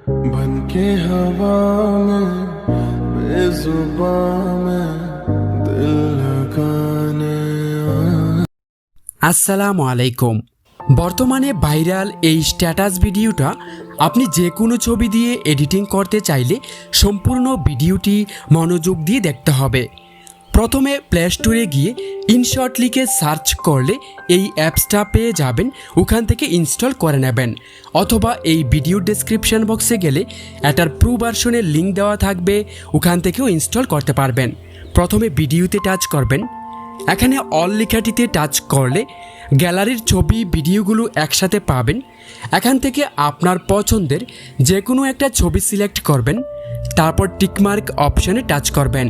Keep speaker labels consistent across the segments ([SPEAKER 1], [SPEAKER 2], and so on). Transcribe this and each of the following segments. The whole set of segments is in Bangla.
[SPEAKER 1] बनके हवा में बेजुबां में दिल लगाने
[SPEAKER 2] আসসালামু আলাইকুম। বর্তমানে ভাইরাল এই স্ট্যাটাস ভিডিওটা আপনি যে কোনো ছবি দিয়ে এডিটিং করতে চাইলে সম্পূর্ণ ভিডিওটি মনোযোগ দিয়ে দেখতে হবে। প্রথমে প্লে স্টোরে গিয়ে ইনশট লিখে সার্চ করলে এই অ্যাপসটা পেয়ে যাবেন, ওখান থেকে ইনস্টল করে নেবেন। অথবা এই ভিডিও ডেসক্রিপশন বক্সে গেলে এটার প্রো ভার্সনের লিঙ্ক দেওয়া থাকবে, ওখান থেকেও ইনস্টল করতে পারবেন। প্রথমে ভিডিওতে টাচ করবেন, এখানে অল লেখাটিতে টাচ করলে গ্যালারির ছবি ভিডিওগুলো একসাথে পাবেন। এখান থেকে আপনার পছন্দের যে কোনো একটা ছবি সিলেক্ট করবেন, তারপর টিকমার্ক অপশানে টাচ করবেন।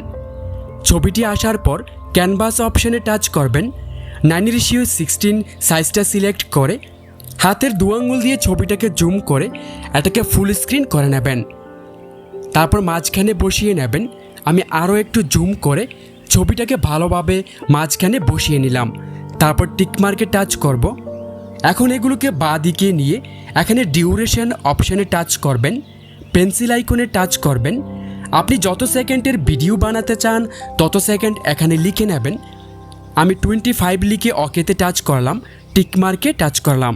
[SPEAKER 2] ছবিটি আসার পর ক্যানভাস অপশানে টাচ করবেন। 9:16 সাইজটা সিলেক্ট করে হাতের দু আঙুল দিয়ে ছবিটাকে জুম করে এটাকে ফুল স্ক্রিন করে নেবেন। তারপর মাঝখানে বসিয়ে নেবেন। আমি আরও একটু জুম করে ছবিটাকে ভালোভাবে মাঝখানে বসিয়ে নিলাম। তারপর টিকমার্কে টাচ করব। এখন এগুলোকে বাঁ দিকে নিয়ে এখানে ডিউরেশন অপশানে টাচ করবেন, পেন্সিল আইকনে টাচ করবেন। আপনি যত সেকেন্ডের ভিডিও বানাতে চান তত সেকেন্ড এখানে লিখে নেবেন। আমি 25 লিখে ওকেতে টাচ করলাম, টিকমার্কে টাচ করলাম।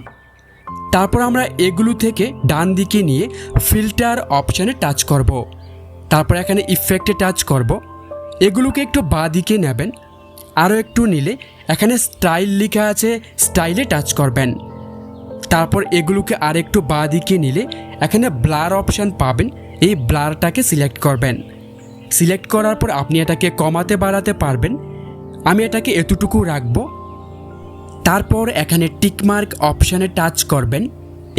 [SPEAKER 2] তারপর আমরা এগুলো থেকে ডান দিকে নিয়ে ফিল্টার অপশানে টাচ করব। তারপর এখানে ইফেক্টে টাচ করব। এগুলোকে একটু বাঁ দিকে নেবেন, আরও একটু নিলে এখানে স্টাইল লেখা আছে, স্টাইলে টাচ করবেন। তারপর এগুলোকে আর একটু বাঁ দিকে নিলে এখানে ব্লার অপশান পাবেন, এই ব্লারটাকে সিলেক্ট করবেন। সিলেক্ট করার পর আপনি এটাকে কমাতে বাড়াতে পারবেন। আমি এটাকে এতটুকু রাখবো। তারপর এখানে টিকমার্ক অপশানে টাচ করবেন।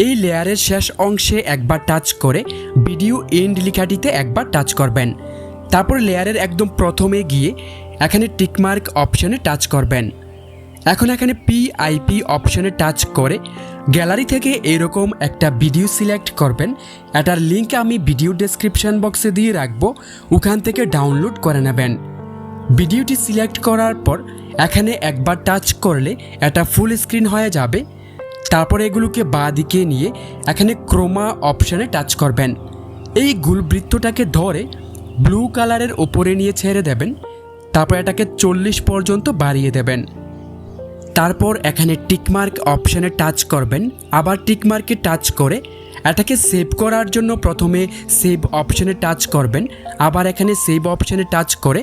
[SPEAKER 2] এই লেয়ারের শেষ অংশে একবার টাচ করে ভিডিও এন্ড লেখাটিতে একবার টাচ করবেন। তারপর লেয়ারের একদম প্রথমে গিয়ে এখানে টিকমার্ক অপশানে টাচ করবেন। এখন এখানে পিআইপি অপশানে টাচ করে গ্যালারি থেকে এরকম একটা ভিডিও সিলেক্ট করবেন। এটার লিঙ্ক আমি ভিডিও ডেসক্রিপশন বক্সে দিয়ে রাখবো, ওখান থেকে ডাউনলোড করে নেবেন। ভিডিওটি সিলেক্ট করার পর এখানে একবার টাচ করলে এটা ফুল স্ক্রিন হয়ে যাবে। তারপর এগুলোকে বাঁ দিকে নিয়ে এখানে ক্রোমা অপশানে টাচ করবেন। এই গুলবৃত্তটাকে ধরে ব্লু কালারের ওপরে নিয়ে ছেড়ে দেবেন। তারপর এটাকে 40 পর্যন্ত বাড়িয়ে দেবেন। তারপর এখানে টিকমার্ক অপশানে টাচ করবেন। আবার টিকমার্কে টাচ করে এটাকে সেভ করার জন্য প্রথমে সেভ অপশানে টাচ করবেন। আবার এখানে সেভ অপশানে টাচ করে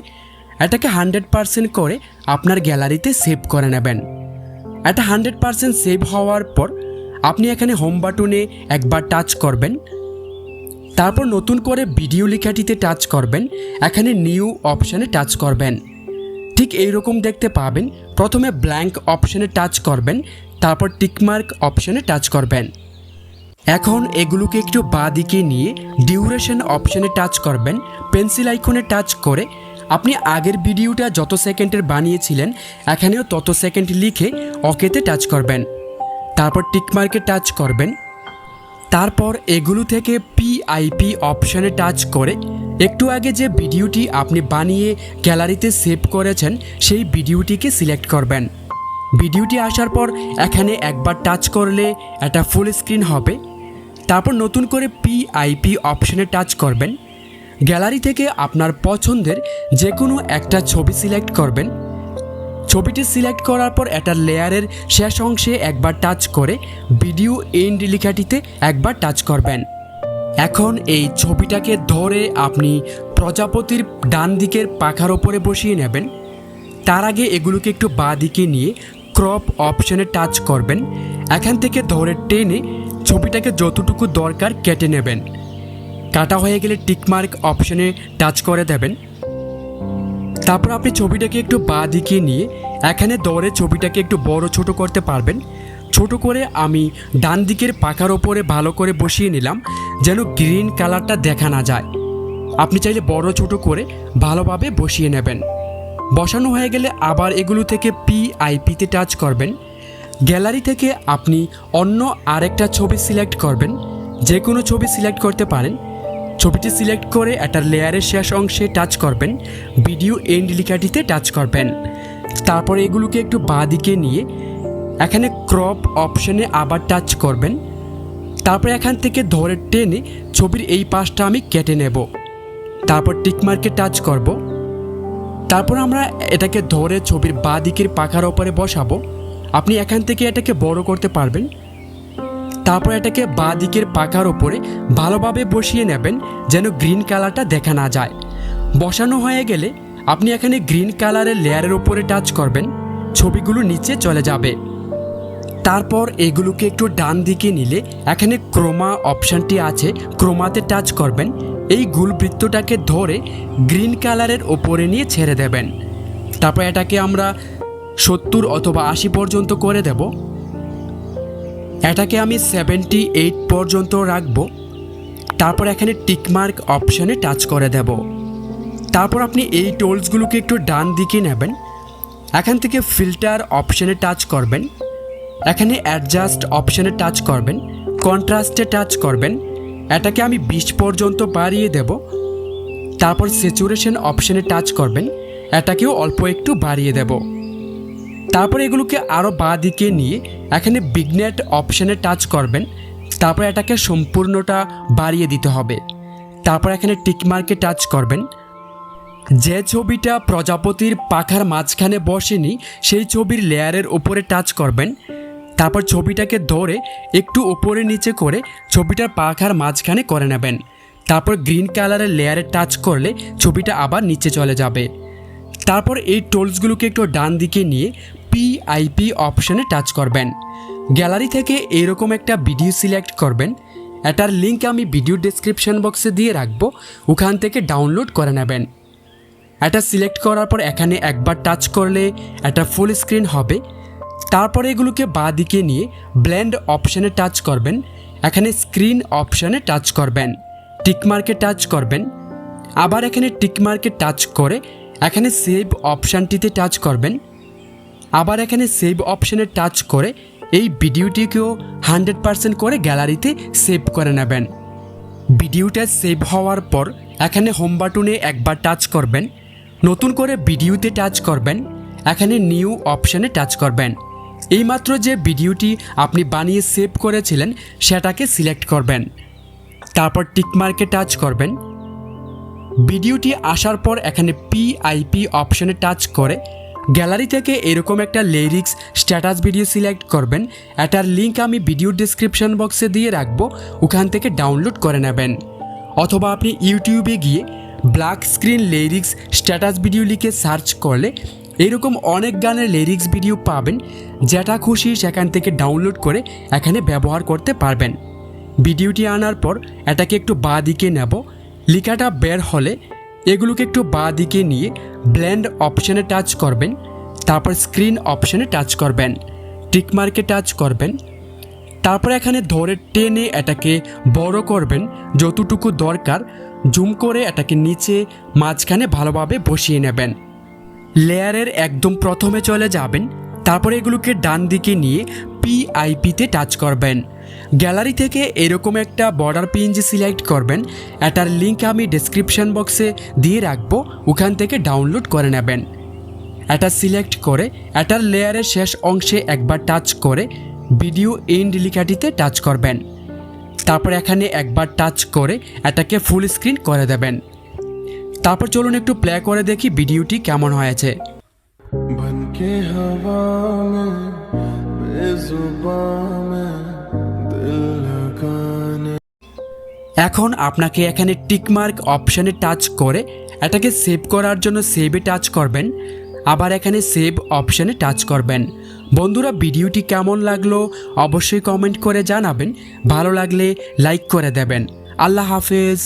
[SPEAKER 2] এটাকে 100% করে আপনার গ্যালারিতে সেভ করে নেবেন। এটা 100% সেভ হওয়ার পর আপনি এখানে হোম বাটনে একবার টাচ করবেন। তারপর নতুন করে ভিডিও লেখাটিতে টাচ করবেন, এখানে নিউ অপশানে টাচ করবেন। ঠিক এইরকম দেখতে পাবেন। প্রথমে ব্ল্যাঙ্ক অপশানে টাচ করবেন, তারপর টিকমার্ক অপশানে টাচ করবেন। এখন এগুলোকে একটু বাঁ দিকে নিয়ে ডিউরেশন অপশানে টাচ করবেন। পেন্সিল আইকনে টাচ করে আপনি আগের ভিডিওটা যত সেকেন্ডের বানিয়েছিলেন এখানেও তত সেকেন্ড লিখে ওকেতে টাচ করবেন। তারপর টিকমার্কে টাচ করবেন। তারপর এগুলো থেকে পিআইপি অপশানে টাচ করে একটু আগে যে ভিডিওটি আপনি বানিয়ে গ্যালারিতে সেভ করেছেন সেই ভিডিওটিকে সিলেক্ট করবেন। ভিডিওটি আসার পর এখানে একবার টাচ করলে এটা ফুল স্ক্রিন হবে। তারপর নতুন করে পিআইপি অপশানে টাচ করবেন। গ্যালারি থেকে আপনার পছন্দের যে কোনো একটা ছবি সিলেক্ট করবেন। ছবিটি সিলেক্ট করার পর এটার লেয়ারের শেষ অংশে একবার টাচ করে ভিডিও এন্ড লেখাটিতে একবার টাচ করবেন। এখন এই ছবিটাকে ধরে আপনি প্রজাপতির ডান দিকের পাখার ওপরে বসিয়ে নেবেন। তার আগে এগুলোকে একটু বাঁ দিকে নিয়ে ক্রপ অপশানে টাচ করবেন। এখান থেকে ধরে টেনে ছবিটাকে যতটুকু দরকার কেটে নেবেন। কাটা হয়ে গেলে টিকমার্ক অপশানে টাচ করে দেবেন। তারপর আপনি ছবিটাকে একটু বাঁ দিকে নিয়ে এখানে ধরে ছবিটাকে একটু বড় ছোট করতে পারবেন। ছোট করে আমি ডান দিকের পাখার ওপরে ভালো করে বসিয়ে নিলাম, যেন গ্রিন কালারটা দেখা না যায়। আপনি চাইলে বড় ছোট করে ভালোভাবে বসিয়ে নেবেন। বসানো হয়ে গেলে আবার এগুলো থেকে পিআইপিতে টাচ করবেন। গ্যালারি থেকে আপনি অন্য আরেকটা ছবি সিলেক্ট করবেন, যে কোনো ছবি সিলেক্ট করতে পারেন। ছবিটি সিলেক্ট করে এটার লেয়ারের শেষ অংশে টাচ করবেন, ভিডিও এন্ড লেখাটিতে টাচ করবেন। তারপর এগুলোকে একটু বাঁ দিকে নিয়ে এখানে ক্রপ অপশানে আবার টাচ করবেন। তারপর এখান থেকে ধরে টেনে ছবির এই পাশটা আমি কেটে নেব। তারপর টিকমার্কে টাচ করব। তারপর আমরা এটাকে ধরে ছবির বাঁ দিকের পাখার ওপরে বসাবো। আপনি এখান থেকে এটাকে বড় করতে পারবেন। তারপর এটাকে বাঁ দিকের পাখার ওপরে ভালোভাবে বসিয়ে নেবেন যেন গ্রিন কালারটা দেখা না যায়। বসানো হয়ে গেলে আপনি এখানে গ্রিন কালারের লেয়ারের ওপরে টাচ করবেন, ছবিগুলো নিচে চলে যাবে। তারপর এগুলোকে একটু ডান দিকে নিলে এখানে ক্রোমা অপশানটি আছে, ক্রোমাতে টাচ করবেন। এই গোল বৃত্তটাকে ধরে গ্রিন কালারের ওপরে নিয়ে ছেড়ে দেবেন। তারপর এটাকে আমরা 70 অথবা 80 পর্যন্ত করে দেব। এটাকে আমি 78 পর্যন্ত রাখব। তারপর এখানে টিকমার্ক অপশানে টাচ করে দেব। তারপর আপনি এই টুলসগুলোকে একটু ডান দিকে নেবেন। এখান থেকে ফিল্টার অপশানে টাচ করবেন। এখানে অ্যাডজাস্ট অপশানে টাচ করবেন, কন্ট্রাস্টে টাচ করবেন। এটাকে আমি 20 পর্যন্ত বাড়িয়ে দেব। তারপর স্যাচুরেশন অপশানে টাচ করবেন, এটাকেও অল্প একটু বাড়িয়ে দেব। তারপর এগুলোকে আরও বাঁ দিকে নিয়ে এখানে বিগনেট অপশানে টাচ করবেন। তারপর এটাকে সম্পূর্ণটা বাড়িয়ে দিতে হবে। তারপর এখানে টিকমার্কে টাচ করবেন। যে ছবিটা প্রজাপতির পাখার মাঝখানে বসেনি সেই ছবির লেয়ারের উপরে টাচ করবেন। তারপর ছবিটাকে ধরে একটু উপরে নিচে করে ছবিটার পাখার মাঝখানে করে নেবেন। তারপর গ্রিন কালারের লেয়ারে টাচ করলে ছবিটা আবার নিচে চলে যাবে। তারপর এই টুলসগুলোকে একটু ডান দিকে নিয়ে পিআইপি অপশানে টাচ করবেন। গ্যালারি থেকে এরকম একটা ভিডিও সিলেক্ট করবেন। এটার লিঙ্ক আমি ভিডিও ডেসক্রিপশন বক্সে দিয়ে রাখবো, ওখান থেকে ডাউনলোড করে নেবেন। এটা সিলেক্ট করার পর এখানে একবার টাচ করলে এটা ফুল স্ক্রিন হবে। তারপরে এগুলোকে বাঁ দিকে নিয়ে ব্লেন্ড অপশানে টাচ করবেন। এখানে স্ক্রিন অপশানে টাচ করবেন, টিকমার্কে টাচ করবেন। আবার এখানে টিকমার্কে টাচ করে এখানে সেভ অপশানটিতে টাচ করবেন। আবার এখানে সেভ অপশানে টাচ করে এই ভিডিওটিকেও 100% করে গ্যালারিতে সেভ করে নেবেন। ভিডিওটা সেভ হওয়ার পর এখানে হোম বাটনে একবার টাচ করবেন, নতুন করে ভিডিওতে টাচ করবেন। এখানে নিউ অপশানে টাচ করবেন। এইমাত্র যে ভিডিওটি আপনি বানিয়ে সেভ করেছিলেন সেটাকে সিলেক্ট করবেন। তারপর টিকমার্কে টাচ করবেন। ভিডিওটি আসার পর এখানে পিআইপি অপশানে টাচ করে গ্যালারি থেকে এরকম একটা লিরিক্স স্ট্যাটাস ভিডিও সিলেক্ট করবেন। এটার লিঙ্ক আমি ভিডিও ডেসক্রিপশন বক্সে দিয়ে রাখবো, ওখান থেকে ডাউনলোড করে নেবেন। অথবা আপনি ইউটিউবে গিয়ে black screen lyrics status video লিখে সার্চ করলে এরকম অনেক গানের লিরিক্স ভিডিও পাবেন, যেটা খুশি সেখান থেকে ডাউনলোড করে এখানে ব্যবহার করতে পারবেন। ভিডিওটি আনার পর এটাকে একটু বাঁ দিকে নেব। লেখাটা বের হলে এগুলোকে একটু বাঁ দিকে নিয়ে ব্লেন্ড অপশানে টাচ করবেন। তারপর স্ক্রিন অপশানে টাচ করবেন, টিকমার্কে টাচ করবেন। তারপর এখানে ধরে টেনে এটাকে বড় করবেন যতটুকু দরকার। জুম করে এটাকে নিচে মাঝখানে ভালোভাবে বসিয়ে নেবেন। লেয়ারের একদম প্রথমে চলে যাবেন। তারপরে এগুলোকে ডান দিকে নিয়ে পিআইপিতে টাচ করবেন। গ্যালারি থেকে এরকম একটা বর্ডার পিএনজি সিলেক্ট করবেন। এটার লিঙ্ক আমি ডেসক্রিপশন বক্সে দিয়ে রাখবো, ওখান থেকে ডাউনলোড করে নেবেন। এটা সিলেক্ট করে এটার লেয়ারের শেষ অংশে একবার টাচ করে ভিডিও এন্ড লেখাটিতে টাচ করবেন। তারপর এখানে একবার টাচ করে এটাকে ফুল স্ক্রিন করে দেবেন। তারপর চলুন একটু প্লে করে দেখি ভিডিওটি কেমন হয়েছে।
[SPEAKER 1] बनके हवा में बेजुबां में दिल लगाने
[SPEAKER 2] এখন আপনাকে এখানে টিকমার্ক অপশানে টাচ করে এটাকে সেভ করার জন্য সেভে টাচ করবেন। আবার এখানে সেভ অপশানে টাচ করবেন। বন্ধুরা, ভিডিওটি কেমন লাগলো অবশ্যই কমেন্ট করে জানাবেন। ভালো লাগলে লাইক করে দেবেন। আল্লাহ হাফেজ।